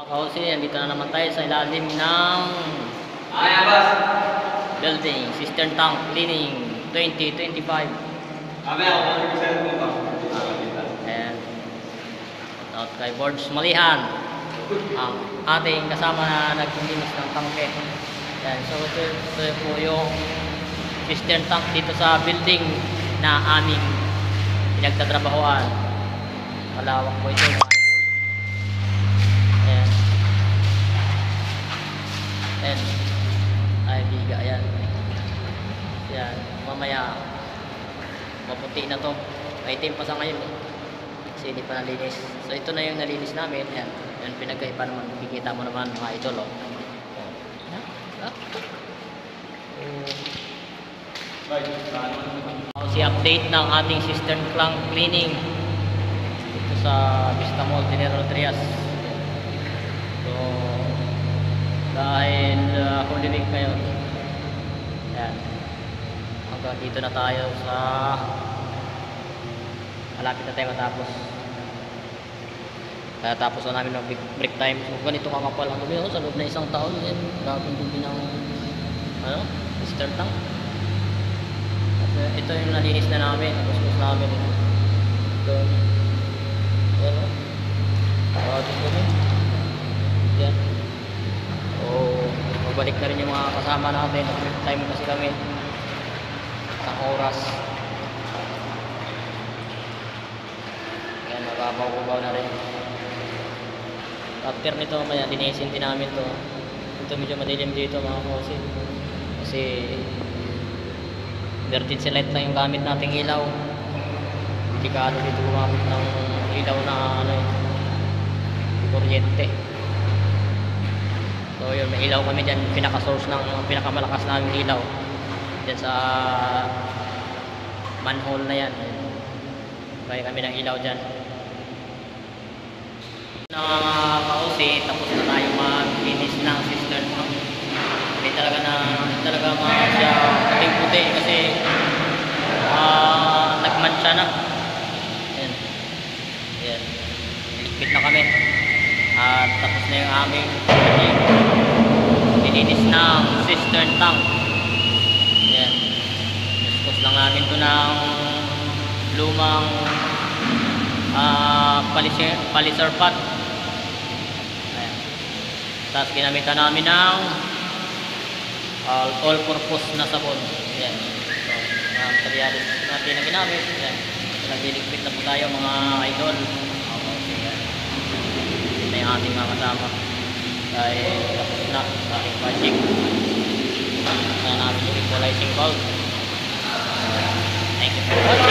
Kasi andito na naman tayo sa ilalim ng building, cistern tank cleaning 2025. And out kay Boards Malihan, ang ating kasama na naglilinis ng tangke. Yan, so ito po yung cistern tank dito sa building na aming pinagtatrabahoan. Malawak po ito, mga idol. Ayan. Ayan. Ay, biga. Ayan. Ayan. Mamaya maputi na to. Itim pa sa ngayon eh. Kasi hindi pa nalinis. So ito na yung nalinis namin. Ayan. Ayan, pinagkaiba naman. Kikita mo naman mga idol. Oh. Si update ng ating cistern tank cleaning dito sa Vista Mall, General Trias. So dahil Holy Week ngayon, yan, hanggang dito na tayo sa malapit na tayo matapos. Kaya tapos na namin ng break time. So ganito kakapal ang dumi sa loob na isang taon. Yan, gagawin dumi ng cistern tank. Ito yung nalinis na namin, tapos namin doon. Ayan o. Dito rin. Ayan. So, magbalik na rin yung mga kasama natin. Break time kasi kami. Isang oras. Ayan, magabaw-baw na rin. After nito, maya linisin din namin to. Ito medyo madilim dito mga kasi. Kasi emergency light lang yung gamit nating ilaw. Hindi ka dito gumamit ng ilaw na kuryente. So yun, may ilaw kami dyan, pinaka-source ng pinakamalakas namin ilaw dyan sa manhole na yan. Kaya kami ng ilaw dyan na kausi. Tapos na tayo mag-finish ng cistern. Hindi talaga siya puting-puti kasi nagmansya na. Ayan. Ayan. Niligpit na kami. At tapos na yung aming nilinis ng cistern tank. Ayan. Discuss lang namin ito ng lumang paliser pot. Ayan. Tapos ginamitan namin ng all-purpose na sabon. Ayan. So, materialis natin na ginamit. Ayan. Nagliligpit na po tayo mga idol. Ayan. Ito na yung ating mga kasama. Dahil tapos na sa ating project. Sana namin yung equalizing valve. Thank you for watching.